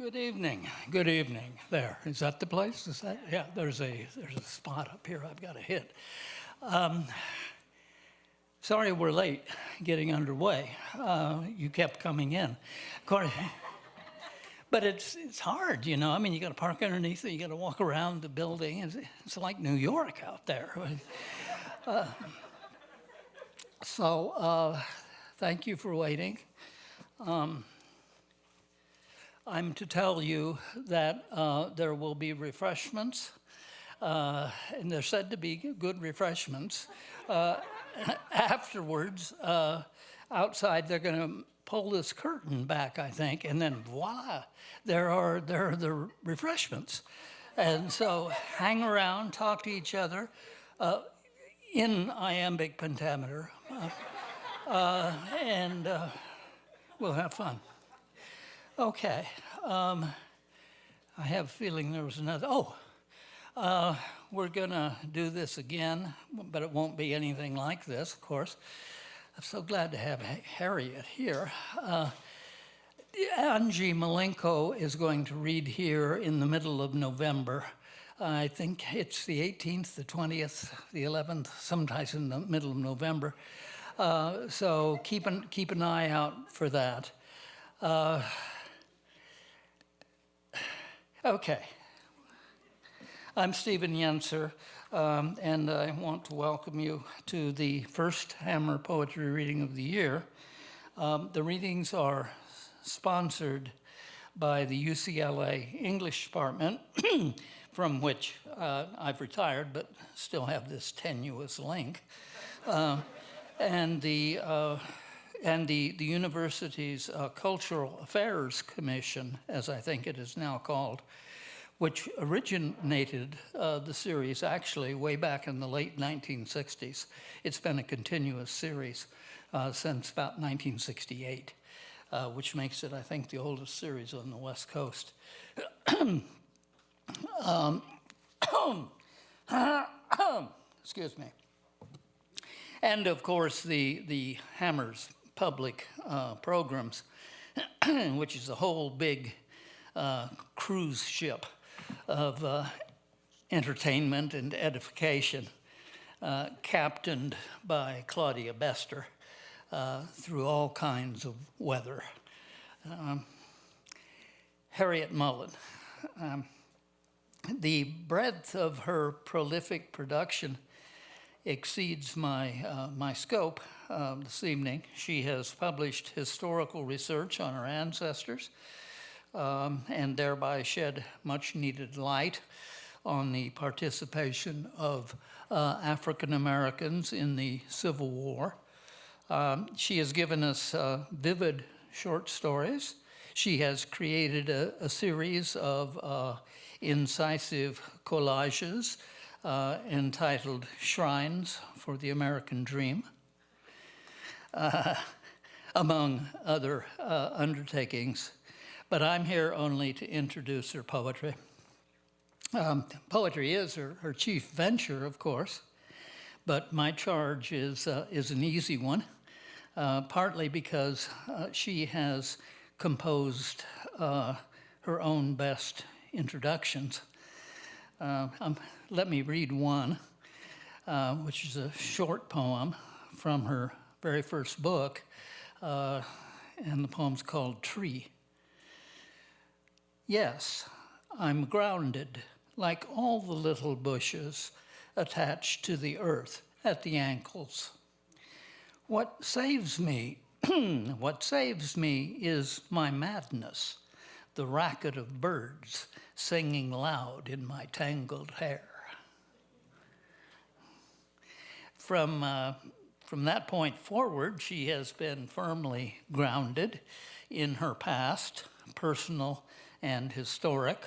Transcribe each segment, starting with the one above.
Good evening. Good evening. There. Is that the place? Is that? Yeah, there's a spot up here I've got to hit. Sorry we're late getting underway. You kept coming in. Of course, but it's hard, you know. I mean, you got to park underneath it. You got to walk around the building. It's like New York out there. So thank you for waiting. I'm to tell you that there will be refreshments, and they're said to be good refreshments. Afterwards, outside, they're going to pull this curtain back, I think, and then voila, there are the refreshments. And so hang around, talk to each other in iambic pentameter, and we'll have fun. Okay, I have a feeling there was another, we're gonna do this again, but it won't be anything like this, of course. I'm so glad to have Harryette here. Angie Malenko is going to read here in the middle of November. I think it's the 18th, the 20th, the 11th, sometimes in the middle of November. So keep an eye out for that. Okay, I'm Stephen Yenser, and I want to welcome you to the first Hammer Poetry Reading of the year. The readings are sponsored by the UCLA English Department, from which I've retired, but still have this tenuous link, and the university's Cultural Affairs Commission, as I think it is now called, which originated the series actually way back in the late 1960s. It's been a continuous series since about 1968, which makes it, I think, the oldest series on the West Coast. Excuse me. And of course, the Hammer's public programs, which is a whole big cruise ship of entertainment and edification, captained by Claudia Bester through all kinds of weather. Harryette Mullen. The breadth of her prolific production exceeds my scope this evening. She has published historical research on her ancestors and thereby shed much needed light on the participation of African Americans in the Civil War. She has given us vivid short stories. She has created a series of incisive collages entitled Shrines for the American Dream, among other undertakings. But I'm here only to introduce her poetry. Poetry is her chief venture, of course, but my charge is an easy one, partly because she has composed her own best introductions. Let me read one, which is a short poem from her very first book, and the poem's called Tree. Yes, I'm grounded like all the little bushes attached to the earth at the ankles. What saves me, is my madness, the racket of birds singing loud in my tangled hair. From that point forward, she has been firmly grounded in her past, personal and historic,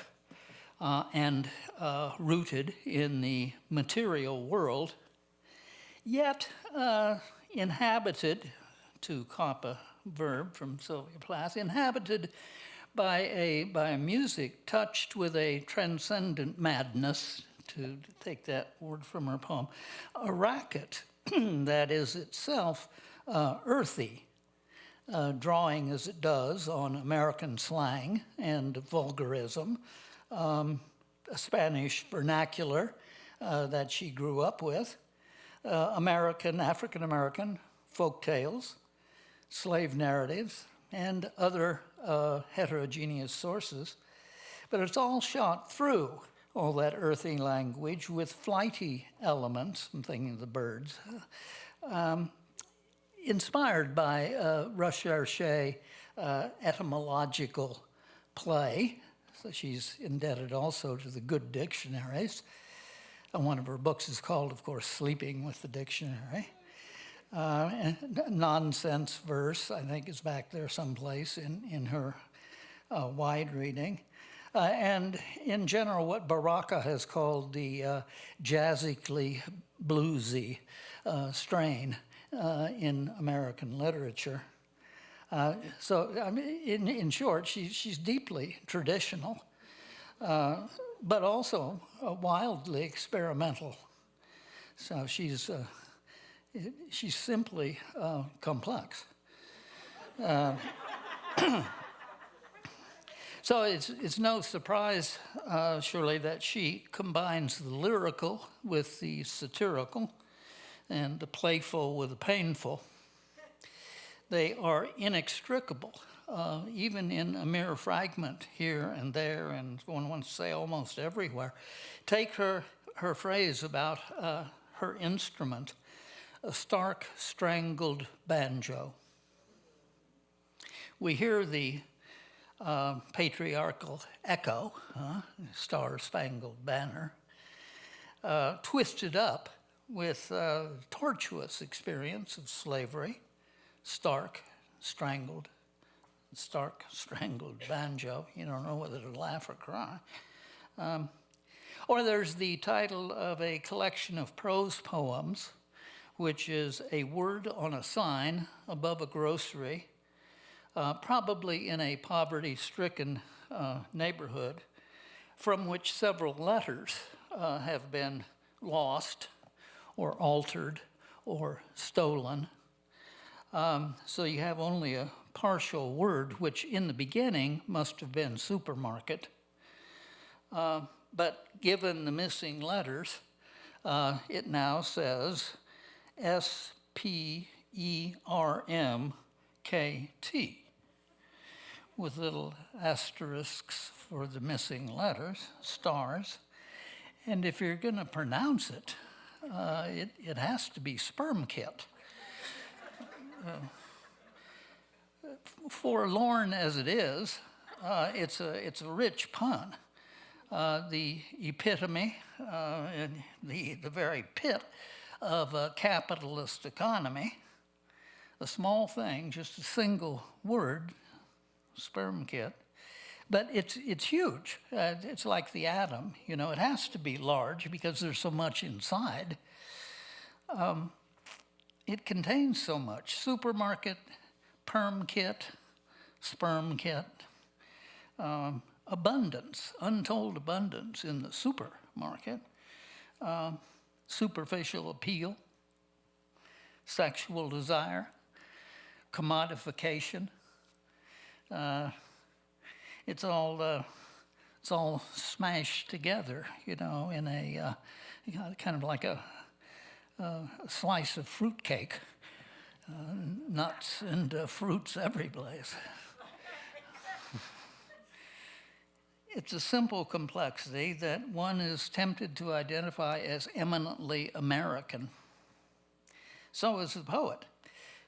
and rooted in the material world, yet inhabited, to cop a verb from Sylvia Plath, inhabited by a music touched with a transcendent madness, to take that word from her poem, a racket that is itself earthy, drawing as it does on American slang and vulgarism, a Spanish vernacular that she grew up with, African-American folk tales, slave narratives, and other heterogeneous sources. But it's all shot through all that earthy language with flighty elements, I'm thinking of the birds, inspired by recherche etymological play. So she's indebted also to the good dictionaries. One of her books is called, of course, Sleeping with the Dictionary. And nonsense verse, I think, is back there someplace in her wide reading. And in general, what Baraka has called the jazzically bluesy strain in American literature. So, I mean, in short, she's deeply traditional, but also wildly experimental. So she's simply complex. So it's no surprise, surely, that she combines the lyrical with the satirical and the playful with the painful. They are inextricable, even in a mere fragment here and there, and one wants to say almost everywhere. Take her phrase about her instrument, a stark, strangled banjo. We hear the patriarchal echo, Star-Spangled Banner, twisted up with tortuous experience of slavery, stark, strangled banjo. You don't know whether to laugh or cry. Or there's the title of a collection of prose poems, which is a word on a sign above a grocery, probably in a poverty-stricken neighborhood, from which several letters have been lost or altered or stolen. So you have only a partial word, which in the beginning must have been supermarket. But given the missing letters, it now says SPERMKT, with little asterisks for the missing letters, stars. And if you're going to pronounce it, it has to be sperm kit. Forlorn as it is, it's a rich pun. The epitome, and the very pit of a capitalist economy, a small thing, just a single word, sperm kit, but it's huge. It's like the atom, it has to be large because there's so much inside. It contains so much. Supermarket, perm kit, sperm kit, abundance, untold abundance in the supermarket, superficial appeal, sexual desire, commodification. It's all smashed together, in a kind of like a slice of fruitcake, nuts and fruits every place. It's a simple complexity that one is tempted to identify as eminently American. So is the poet,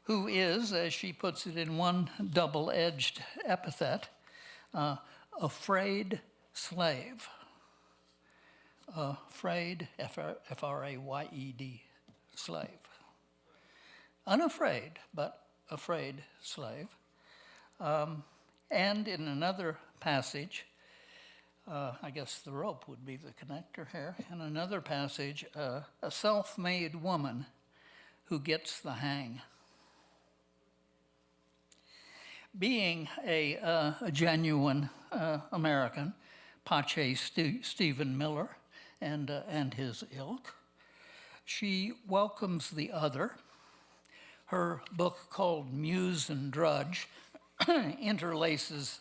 who is, as she puts it in one double-edged epithet, afraid slave. Afraid, F-R-A-Y-E-D, slave. Unafraid, but afraid slave. And in another passage, I guess the rope would be the connector here. In another passage, a self-made woman who gets the hang. Being a genuine American, Pache Stephen Miller and his ilk, she welcomes the other. Her book called Muse and Drudge interlaces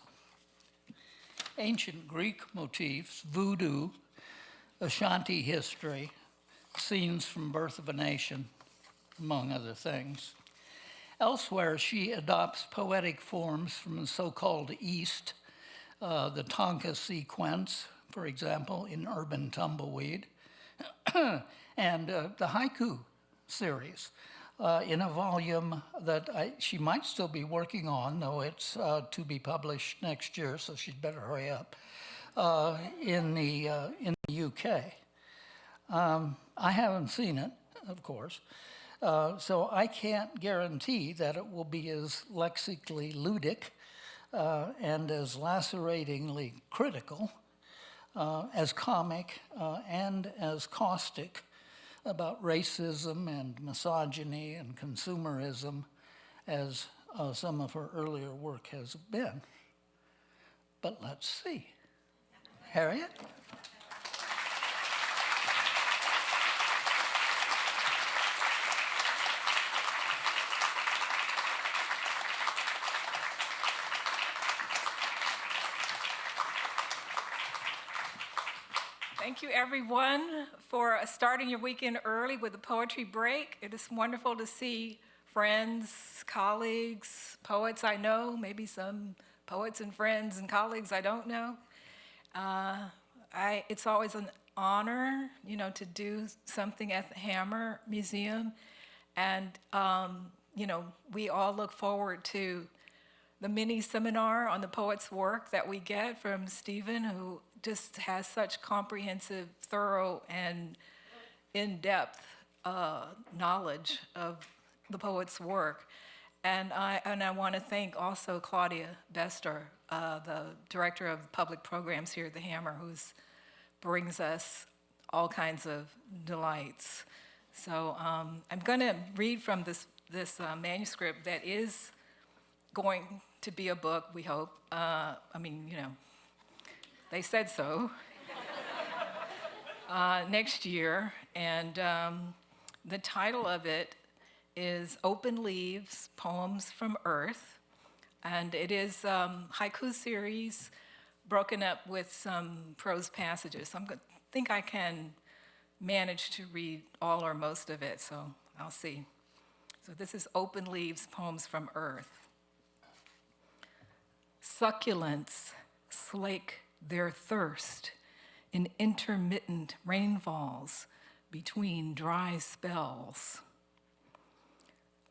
ancient Greek motifs, voodoo, Ashanti history, scenes from Birth of a Nation, among other things. Elsewhere, she adopts poetic forms from the so-called East, the Tonka sequence, for example, in Urban Tumbleweed, and the haiku series in a volume that she might still be working on, though it's to be published next year, so she'd better hurry up, in the UK. I haven't seen it, of course, so I can't guarantee that it will be as lexically ludic and as laceratingly critical, as comic, and as caustic about racism and misogyny and consumerism as some of her earlier work has been. But let's see. Harryette? Thank you, everyone, for starting your weekend early with a poetry break. It is wonderful to see friends, colleagues, poets I know, maybe some poets and friends and colleagues I don't know. It's always an honor, to do something at the Hammer Museum. And, we all look forward to the mini seminar on the poet's work that we get from Stephen, who just has such comprehensive, thorough, and in-depth knowledge of the poet's work. And I want to thank also Claudia Bester, the director of public programs here at the Hammer, who brings us all kinds of delights. So I'm going to read from this manuscript that is going to be a book, we hope. They said so. Next year, and the title of it is Open Leaves, Poems from Earth, and it is haiku series broken up with some prose passages. I think I can manage to read all or most of it, so I'll see. So this is Open Leaves, Poems from Earth. Succulents slake their thirst in intermittent rainfalls between dry spells.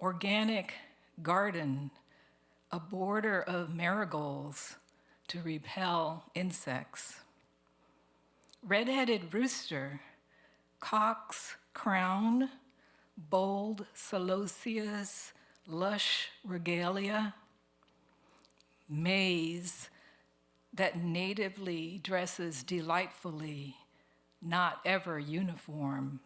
Organic garden, a border of marigolds to repel insects. Red-headed rooster, cock's crown, bold celosia's lush regalia, maize that natively dresses delightfully, not ever uniform.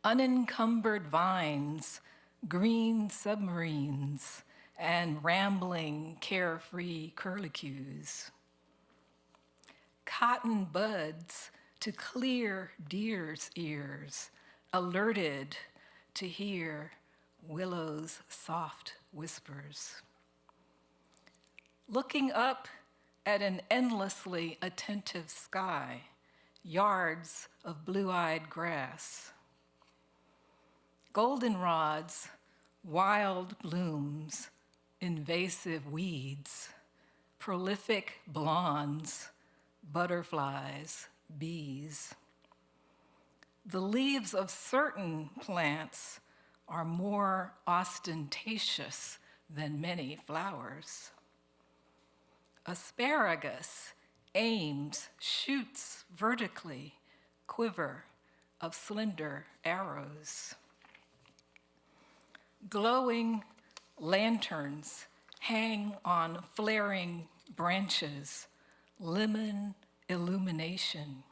Unencumbered vines, green submarines, and rambling, carefree curlicues. Cotton buds to clear deer's ears, alerted to hear willow's soft whispers. Looking up at an endlessly attentive sky, yards of blue-eyed grass. Goldenrods, wild blooms, invasive weeds, prolific blondes, butterflies, bees. The leaves of certain plants are more ostentatious than many flowers. Asparagus aims, shoots vertically, quiver of slender arrows. Glowing lanterns hang on flaring branches, lemon illumination.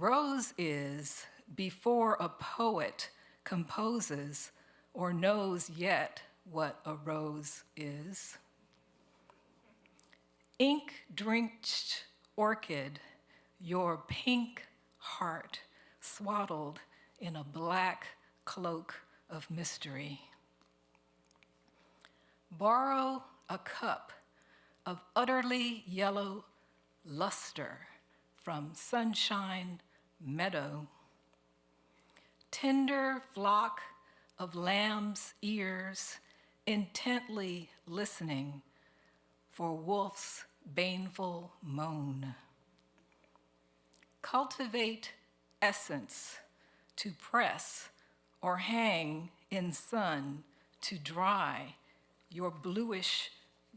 Rose is before a poet composes or knows yet what a rose is. Ink-drenched orchid, your pink heart swaddled in a black cloak of mystery. Borrow a cup of utterly yellow luster from Sunshine Meadow. Tender flock of lamb's ears intently listening for wolf's baneful moan. Cultivate essence to press or hang in sun to dry your bluish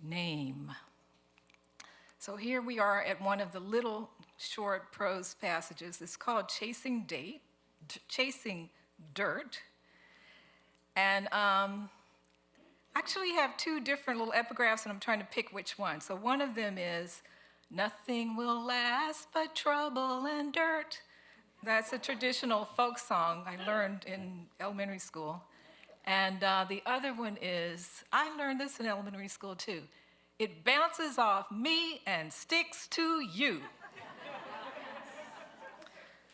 name. So here we are at one of the little short prose passages. It's called Chasing Dirt. And actually have two different little epigraphs, and I'm trying to pick which one. So one of them is, nothing will last but trouble and dirt. That's a traditional folk song I learned in elementary school. And the other one is, I learned this in elementary school too. It bounces off me and sticks to you.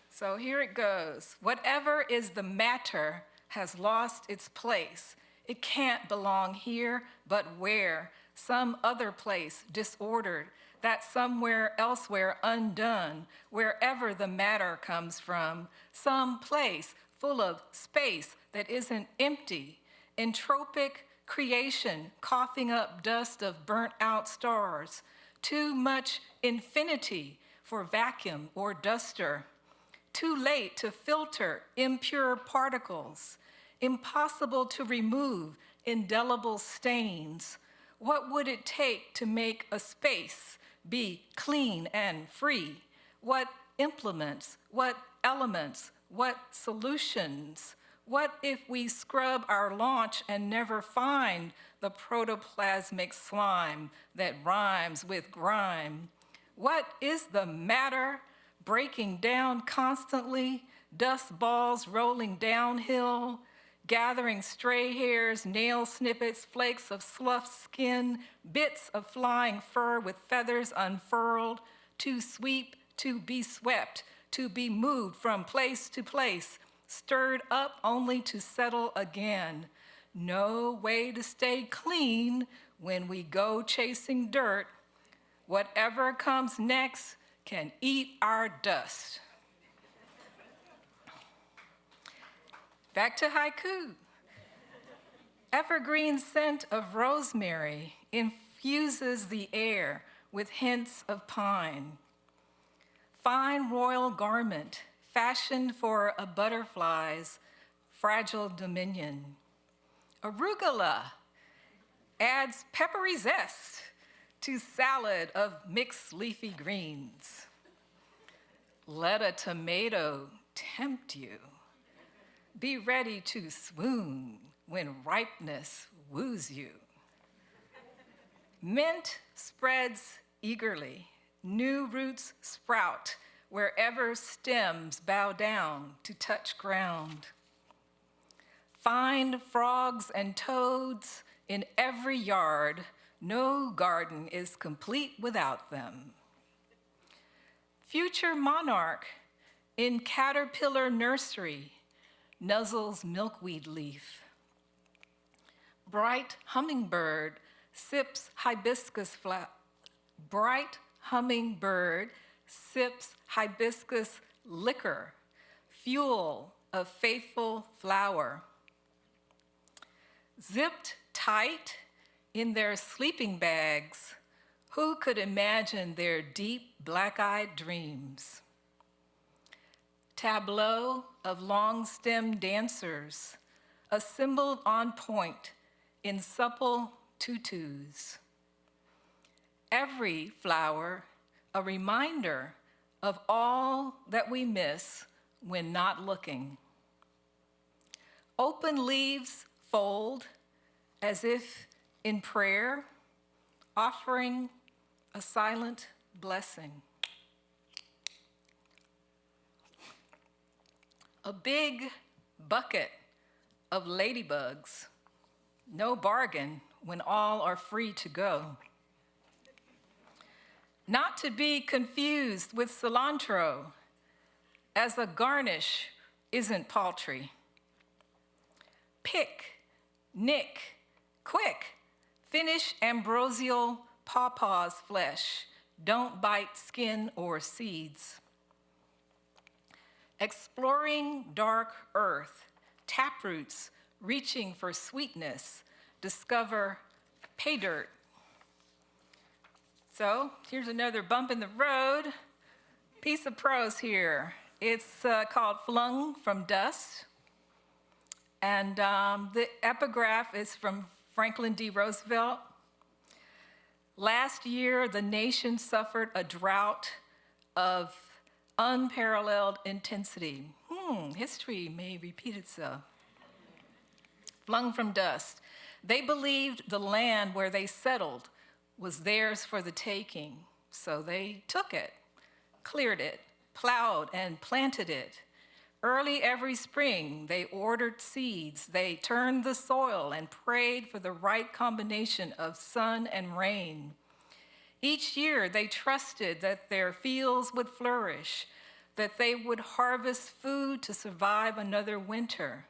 So here it goes. Whatever is the matter has lost its place. It can't belong here, but where? Some other place, disordered, that somewhere elsewhere undone, wherever the matter comes from, some place full of space that isn't empty, entropic creation coughing up dust of burnt out stars, too much infinity for vacuum or duster, too late to filter impure particles, impossible to remove indelible stains. What would it take to make a space be clean and free? What implements, what elements, what solutions? What if we scrub our launch and never find the protoplasmic slime that rhymes with grime? What is the matter? Breaking down constantly, dust balls rolling downhill, gathering stray hairs, nail snippets, flakes of sloughed skin, bits of flying fur with feathers unfurled, to sweep, to be swept, to be moved from place to place, stirred up only to settle again. No way to stay clean when we go chasing dirt. Whatever comes next can eat our dust. Back to haiku. Evergreen scent of rosemary infuses the air with hints of pine. Fine royal garment fashioned for a butterfly's fragile dominion. Arugula adds peppery zest to salad of mixed leafy greens. Let a tomato tempt you. Be ready to swoon when ripeness woos you. Mint spreads eagerly. New roots sprout wherever stems bow down to touch ground. Find frogs and toads in every yard. No garden is complete without them. Future monarch in caterpillar nursery nuzzles milkweed leaf. Bright hummingbird sips hibiscus liquor, fuel of faithful flower. Zipped tight in their sleeping bags, who could imagine their deep black-eyed dreams? Tableau of long-stemmed dancers, assembled on point in supple tutus. Every flower a reminder of all that we miss when not looking. Open leaves fold as if in prayer, offering a silent blessing. A big bucket of ladybugs, no bargain when all are free to go. Not to be confused with cilantro, as a garnish isn't paltry. pick, nick, quick, finish ambrosial pawpaw's flesh, don't bite skin or seeds. Exploring dark earth, taproots reaching for sweetness, discover pay dirt. So here's another bump in the road, piece of prose here. It's called Flung from Dust. And the epigraph is from Franklin D. Roosevelt. Last year, the nation suffered a drought of unparalleled intensity. History may repeat itself. Flung from dust. They believed the land where they settled was theirs for the taking, so they took it, cleared it, plowed and planted it. Early every spring, they ordered seeds. They turned the soil and prayed for the right combination of sun and rain. Each year, they trusted that their fields would flourish, that they would harvest food to survive another winter,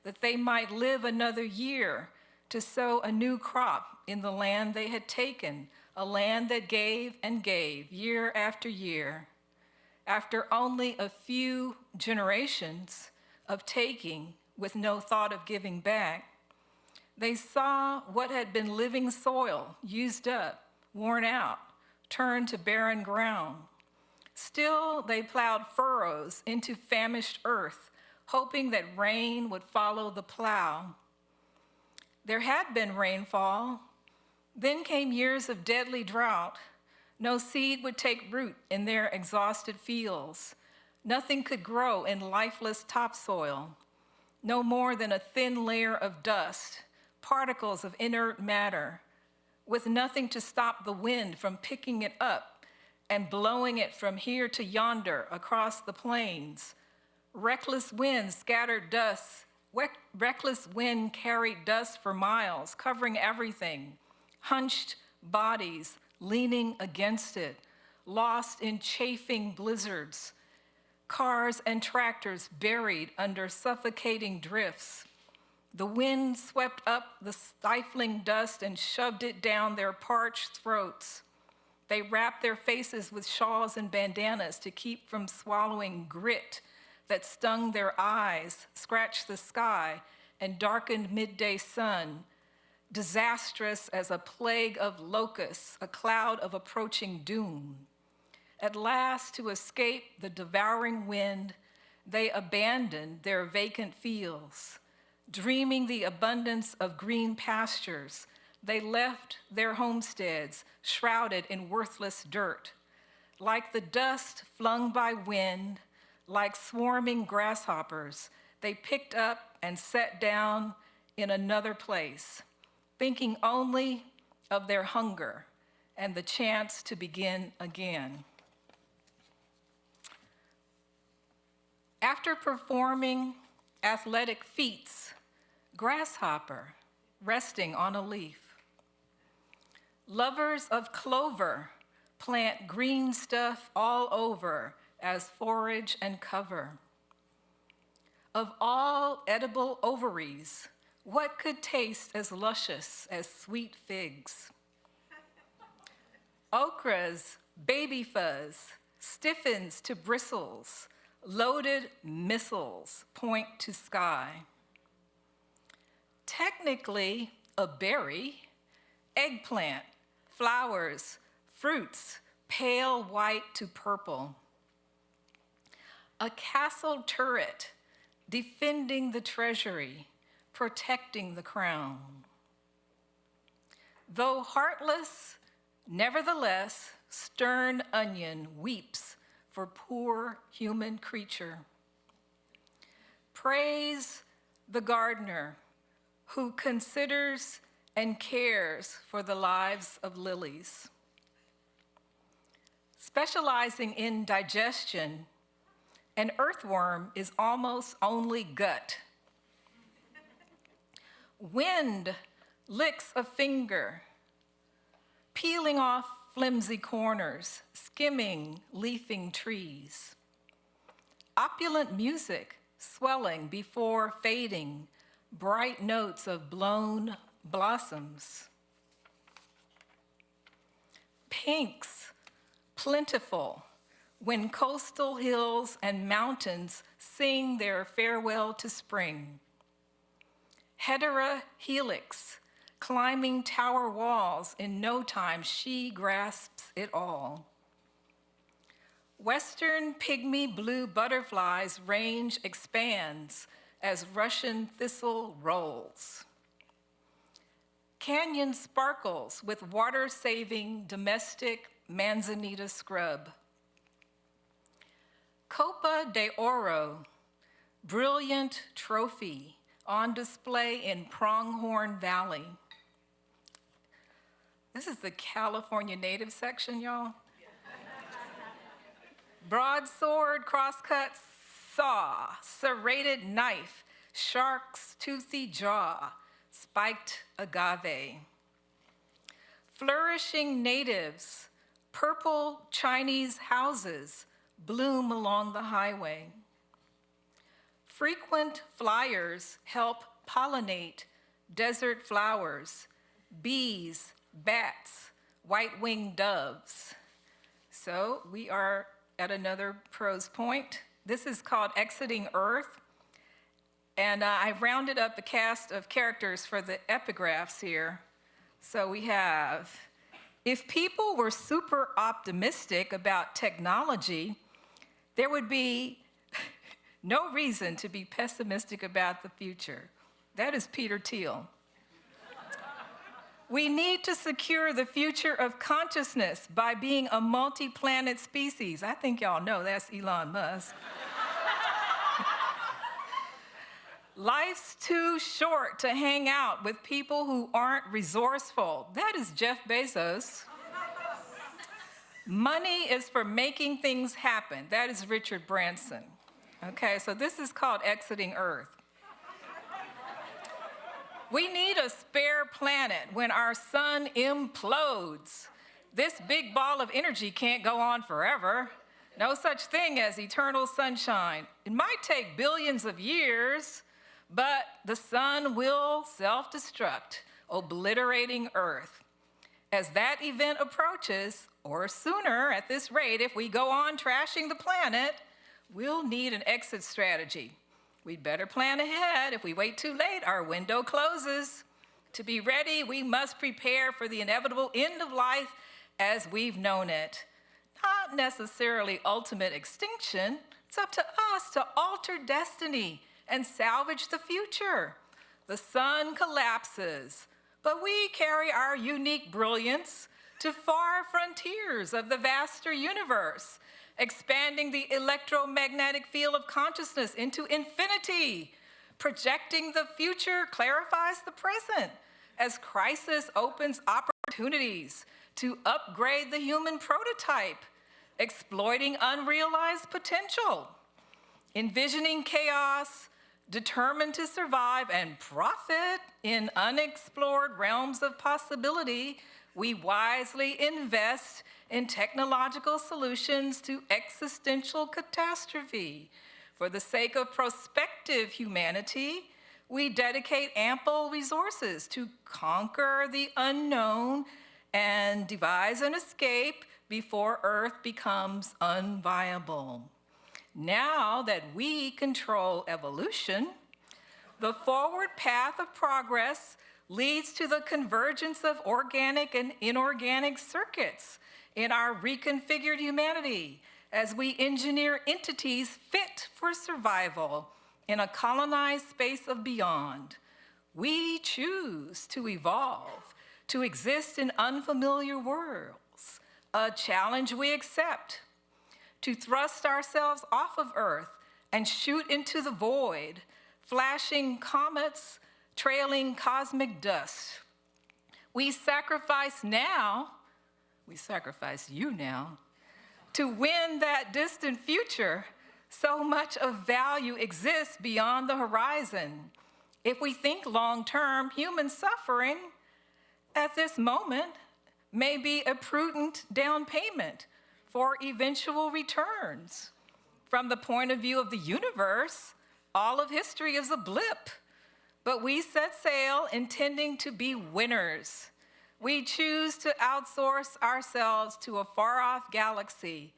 that they might live another year to sow a new crop in the land they had taken, a land that gave and gave year after year. After only a few generations of taking with no thought of giving back, they saw what had been living soil used up, worn out, turned to barren ground. Still, they plowed furrows into famished earth, hoping that rain would follow the plow. There had been rainfall. Then came years of deadly drought. No seed would take root in their exhausted fields. Nothing could grow in lifeless topsoil. No more than a thin layer of dust, particles of inert matter, with nothing to stop the wind from picking it up and blowing it from here to yonder across the plains. Reckless wind scattered dust. Reckless wind carried dust for miles, covering everything. Hunched bodies leaning against it, lost in chafing blizzards. Cars and tractors buried under suffocating drifts. The wind swept up the stifling dust and shoved it down their parched throats. They wrapped their faces with shawls and bandanas to keep from swallowing grit that stung their eyes, scratched the sky, and darkened midday sun, disastrous as a plague of locusts, a cloud of approaching doom. At last, to escape the devouring wind, they abandoned their vacant fields. Dreaming the abundance of green pastures, they left their homesteads shrouded in worthless dirt. Like the dust flung by wind, like swarming grasshoppers, they picked up and sat down in another place, thinking only of their hunger and the chance to begin again. After performing athletic feats, grasshopper resting on a leaf. Lovers of clover plant green stuff all over as forage and cover. Of all edible ovaries, what could taste as luscious as sweet figs? Okra's baby fuzz stiffens to bristles, loaded missiles point to sky. Technically a berry, eggplant, flowers, fruits, pale white to purple. A castle turret defending the treasury, protecting the crown. Though heartless, nevertheless, stern onion weeps for poor human creature. Praise the gardener who considers and cares for the lives of lilies. Specializing in digestion, an earthworm is almost only gut. Wind licks a finger, peeling off flimsy corners, skimming leafing trees. Opulent music swelling before fading, bright notes of blown blossoms. Pinks, plentiful, when coastal hills and mountains sing their farewell to spring. Hedera helix, climbing tower walls, in no time she grasps it all. Western pygmy blue butterflies' range expands as Russian thistle rolls. Canyon sparkles with water-saving domestic manzanita scrub. Copa de Oro, brilliant trophy on display in Pronghorn Valley. This is the California native section, y'all. Broadsword, crosscut saw, serrated knife, shark's toothy jaw, spiked agave. Flourishing natives, purple Chinese houses bloom along the highway. Frequent flyers help pollinate desert flowers, bees, bats, white-winged doves. So we are at another prose point. This is called Exiting Earth. And I rounded up the cast of characters for the epigraphs here. So we have, if people were super optimistic about technology, there would be no reason to be pessimistic about the future. That is Peter Thiel. We need to secure the future of consciousness by being a multi-planet species. I think y'all know that's Elon Musk. Life's too short to hang out with people who aren't resourceful. That is Jeff Bezos. Money is for making things happen. That is Richard Branson. Okay, so this is called Exiting Earth. We need a spare planet when our sun implodes. This big ball of energy can't go on forever. No such thing as eternal sunshine. It might take billions of years, but the sun will self-destruct, obliterating Earth. As that event approaches, or sooner at this rate, if we go on trashing the planet, we'll need an exit strategy. We'd better plan ahead. If we wait too late, our window closes. To be ready, we must prepare for the inevitable end of life as we've known it. Not necessarily ultimate extinction. It's up to us to alter destiny and salvage the future. The sun collapses, but we carry our unique brilliance to far frontiers of the vaster universe, expanding the electromagnetic field of consciousness into infinity. Projecting the future clarifies the present as crisis opens opportunities to upgrade the human prototype, exploiting unrealized potential. Envisioning chaos, determined to survive and profit in unexplored realms of possibility, we wisely invest in technological solutions to existential catastrophe. For the sake of prospective humanity, we dedicate ample resources to conquer the unknown and devise an escape before Earth becomes unviable. Now that we control evolution, the forward path of progress leads to the convergence of organic and inorganic circuits in our reconfigured humanity as we engineer entities fit for survival in a colonized space of beyond. We choose to evolve, to exist in unfamiliar worlds, a challenge we accept, to thrust ourselves off of Earth and shoot into the void, flashing comets, trailing cosmic dust. We sacrifice now, we sacrifice you now, to win that distant future. So much of value exists beyond the horizon. If we think long-term, human suffering at this moment may be a prudent down payment for eventual returns. From the point of view of the universe, all of history is a blip. But we set sail intending to be winners. We choose to outsource ourselves to a far-off galaxy.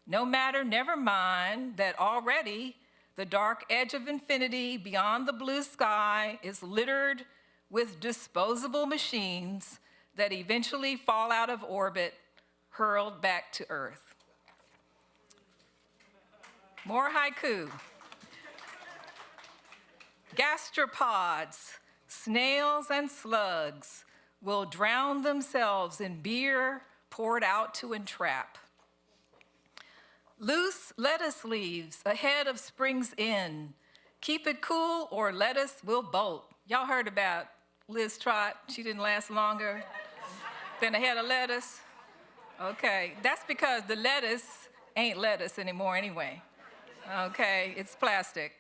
No matter, never mind that already the dark edge of infinity beyond the blue sky is littered with disposable machines that eventually fall out of orbit, hurled back to Earth. More haiku. Gastropods, snails and slugs will drown themselves in beer poured out to entrap. Loose lettuce leaves ahead of spring's end. Keep it cool or lettuce will bolt. Y'all heard about Liz Trott. She didn't last longer than a head of lettuce. Okay, that's because the lettuce ain't lettuce anymore anyway. Okay, it's plastic.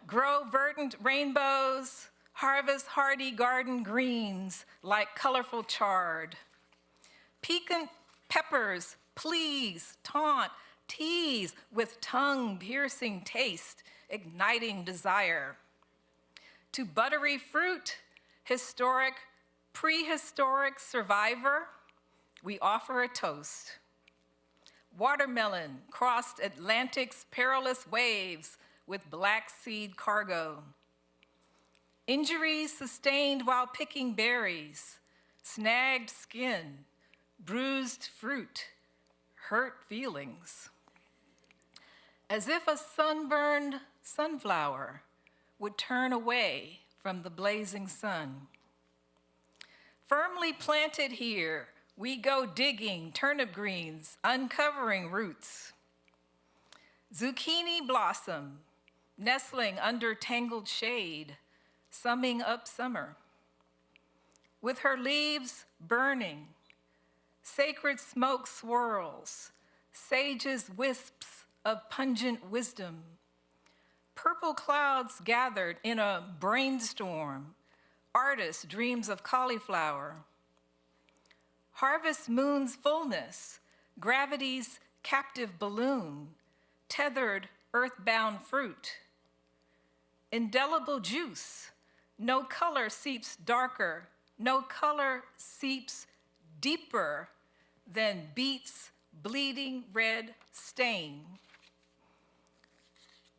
Grow verdant rainbows, harvest hardy garden greens like colorful chard. Piquant peppers, please, taunt, tease with tongue-piercing taste, igniting desire. To buttery fruit, historic, prehistoric survivor, we offer a toast. Watermelon crossed Atlantic's perilous waves with black seed cargo. Injuries sustained while picking berries, snagged skin, bruised fruit, hurt feelings. As if a sunburned sunflower would turn away from the blazing sun. Firmly planted here, we go digging turnip greens, uncovering roots. Zucchini blossom, nestling under tangled shade, summing up summer. With her leaves burning, sacred smoke swirls, sages wisps of pungent wisdom. Purple clouds gathered in a brainstorm, artist dreams of cauliflower. Harvest moon's fullness, gravity's captive balloon, tethered earthbound fruit. Indelible juice, no color seeps darker, no color seeps deeper than beet's bleeding red stain.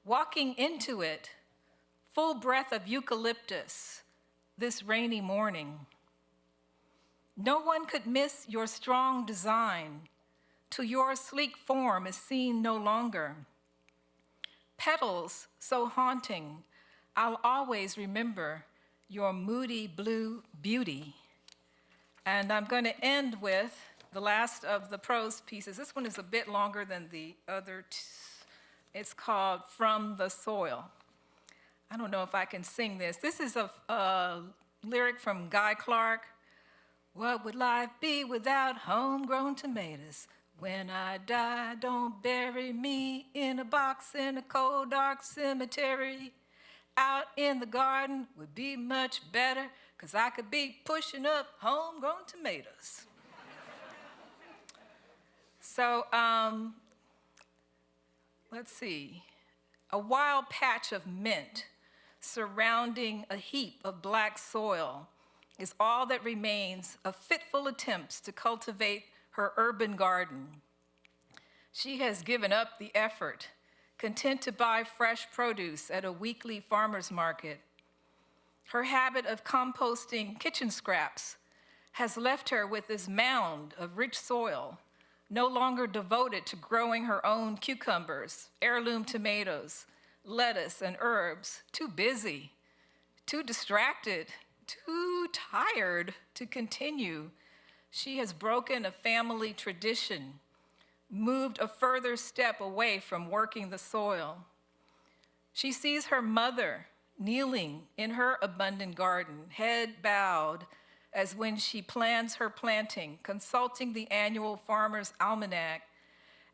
Walking into it, full breath of eucalyptus this rainy morning. No one could miss your strong design, till your sleek form is seen no longer. Petals so haunting, I'll always remember your moody blue beauty. And I'm going to end with the last of the prose pieces. This one is a bit longer than the other. It's called From the Soil. I don't know if I can sing this. This is a lyric from Guy Clark. What would life be without homegrown tomatoes? When I die, don't bury me in a box in a cold, dark cemetery. Out in the garden would be much better, 'cause I could be pushing up homegrown tomatoes. So, let's see. A wild patch of mint surrounding a heap of black soil is all that remains of fitful attempts to cultivate her urban garden. She has given up the effort, content to buy fresh produce at a weekly farmer's market. Her habit of composting kitchen scraps has left her with this mound of rich soil, no longer devoted to growing her own cucumbers, heirloom tomatoes, lettuce, and herbs, too busy, too distracted, too tired to continue. She has broken a family tradition, moved a further step away from working the soil. She sees her mother kneeling in her abundant garden, head bowed, as when she plans her planting, consulting the annual Farmer's Almanac,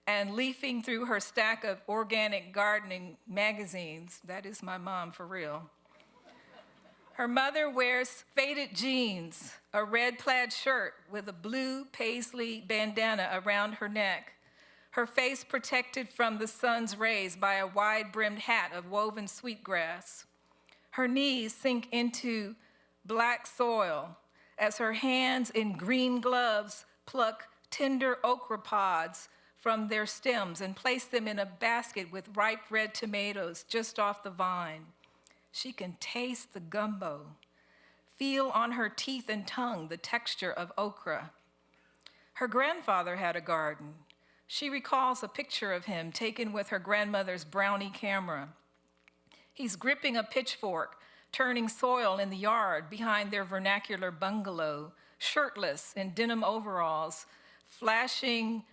and leafing through her stack of organic gardening magazines. That is my mom for real. Her mother wears faded jeans, a red plaid shirt with a blue paisley bandana around her neck, her face protected from the sun's rays by a wide-brimmed hat of woven sweetgrass. Her knees sink into black soil as her hands in green gloves pluck tender okra pods from their stems and place them in a basket with ripe red tomatoes just off the vine. She can taste the gumbo, feel on her teeth and tongue the texture of okra. Her grandfather had a garden. She recalls a picture of him taken with her grandmother's brownie camera. He's gripping a pitchfork, turning soil in the yard behind their vernacular bungalow, shirtless in denim overalls, flashing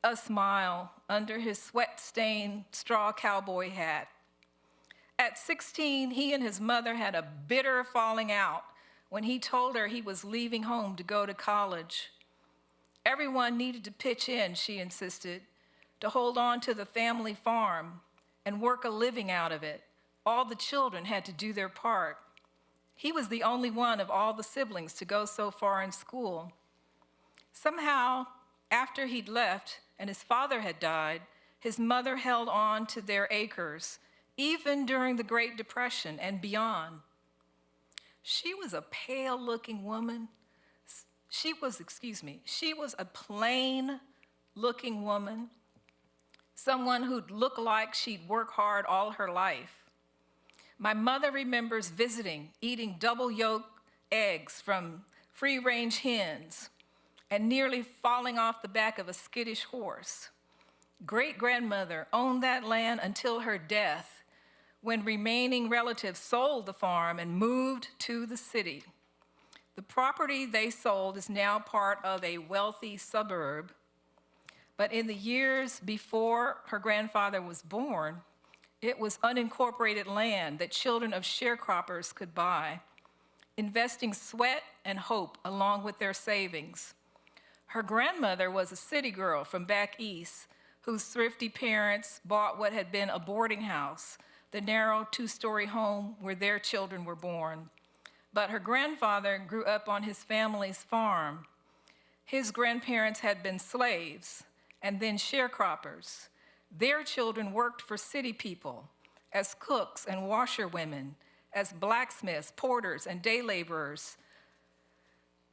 a smile under his sweat-stained straw cowboy hat. At 16, he and his mother had a bitter falling out when he told her he was leaving home to go to college. Everyone needed to pitch in, she insisted, to hold on to the family farm and work a living out of it. All the children had to do their part. He was the only one of all the siblings to go so far in school. Somehow, after he'd left and his father had died, his mother held on to their acres, even during the Great Depression and beyond. She was a pale-looking woman. She was a plain-looking woman, someone who'd look like she'd work hard all her life. My mother remembers visiting, eating double-yolk eggs from free-range hens, and nearly falling off the back of a skittish horse. Great-grandmother owned that land until her death, when remaining relatives sold the farm and moved to the city. The property they sold is now part of a wealthy suburb, but in the years before her grandfather was born, it was unincorporated land that children of sharecroppers could buy, investing sweat and hope along with their savings. Her grandmother was a city girl from back east whose thrifty parents bought what had been a boarding house, the narrow two-story home where their children were born. But her grandfather grew up on his family's farm. His grandparents had been slaves and then sharecroppers. Their children worked for city people as cooks and washerwomen, as blacksmiths, porters, and day laborers,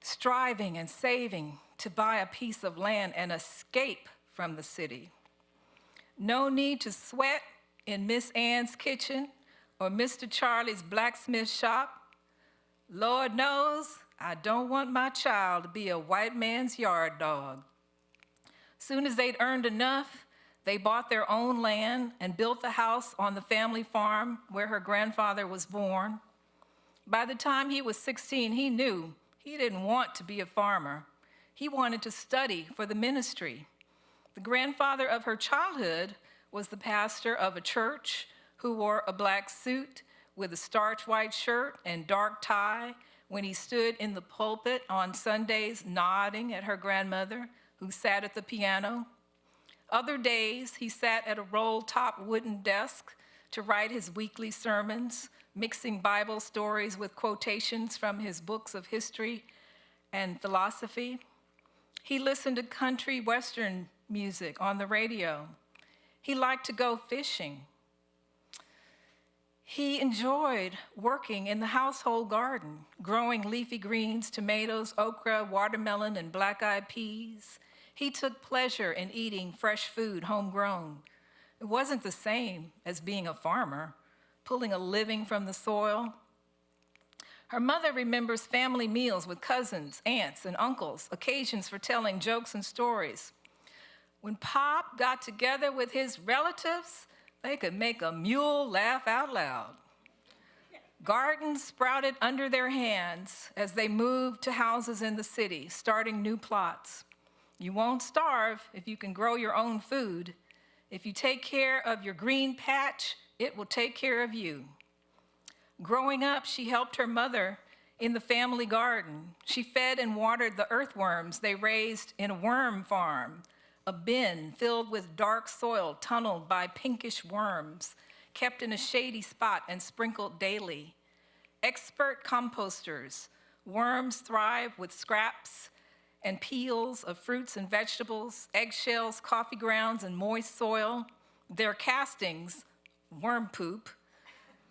striving and saving to buy a piece of land and escape from the city. No need to sweat in Miss Ann's kitchen or Mr. Charlie's blacksmith shop. Lord knows I don't want my child to be a white man's yard dog. Soon as they'd earned enough, they bought their own land and built the house on the family farm where her grandfather was born. By the time he was 16, he knew he didn't want to be a farmer. He wanted to study for the ministry. The grandfather of her childhood was the pastor of a church who wore a black suit with a starched white shirt and dark tie when he stood in the pulpit on Sundays nodding at her grandmother who sat at the piano. Other days, he sat at a roll-top wooden desk to write his weekly sermons, mixing Bible stories with quotations from his books of history and philosophy. He listened to country western music on the radio. He liked to go fishing. He enjoyed working in the household garden, growing leafy greens, tomatoes, okra, watermelon, and black-eyed peas. He took pleasure in eating fresh food, homegrown. It wasn't the same as being a farmer, pulling a living from the soil. Her mother remembers family meals with cousins, aunts, and uncles, occasions for telling jokes and stories. When Pop got together with his relatives, they could make a mule laugh out loud. Gardens sprouted under their hands as they moved to houses in the city, starting new plots. You won't starve if you can grow your own food. If you take care of your green patch, it will take care of you. Growing up, she helped her mother in the family garden. She fed and watered the earthworms they raised in a worm farm, a bin filled with dark soil tunneled by pinkish worms, kept in a shady spot and sprinkled daily. Expert composters, worms thrive with scraps and peels of fruits and vegetables, eggshells, coffee grounds, and moist soil. Their castings, worm poop,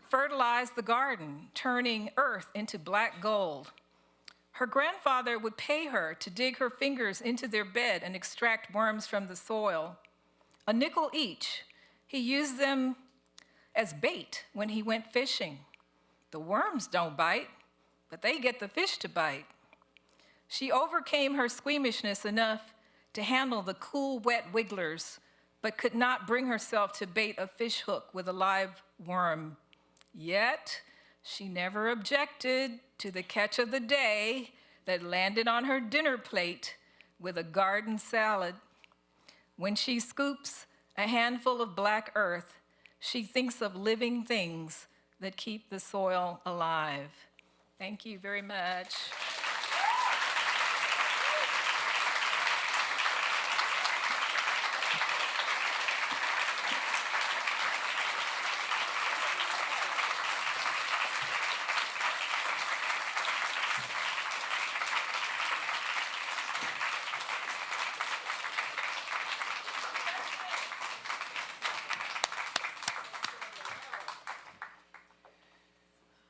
fertilized the garden, turning earth into black gold. Her grandfather would pay her to dig her fingers into their bed and extract worms from the soil. A nickel each. He used them as bait when he went fishing. The worms don't bite, but they get the fish to bite. She overcame her squeamishness enough to handle the cool, wet wigglers, but could not bring herself to bait a fish hook with a live worm. Yet, she never objected to the catch of the day that landed on her dinner plate with a garden salad. When she scoops a handful of black earth, she thinks of living things that keep the soil alive. Thank you very much.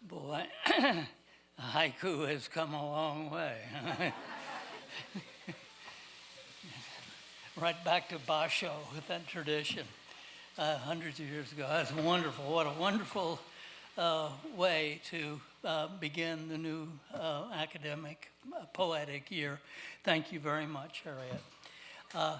Boy, haiku has come a long way. Right back to Basho with that tradition hundreds of years ago. That's wonderful. What a wonderful way to begin the new academic poetic year. Thank you very much, Harryette.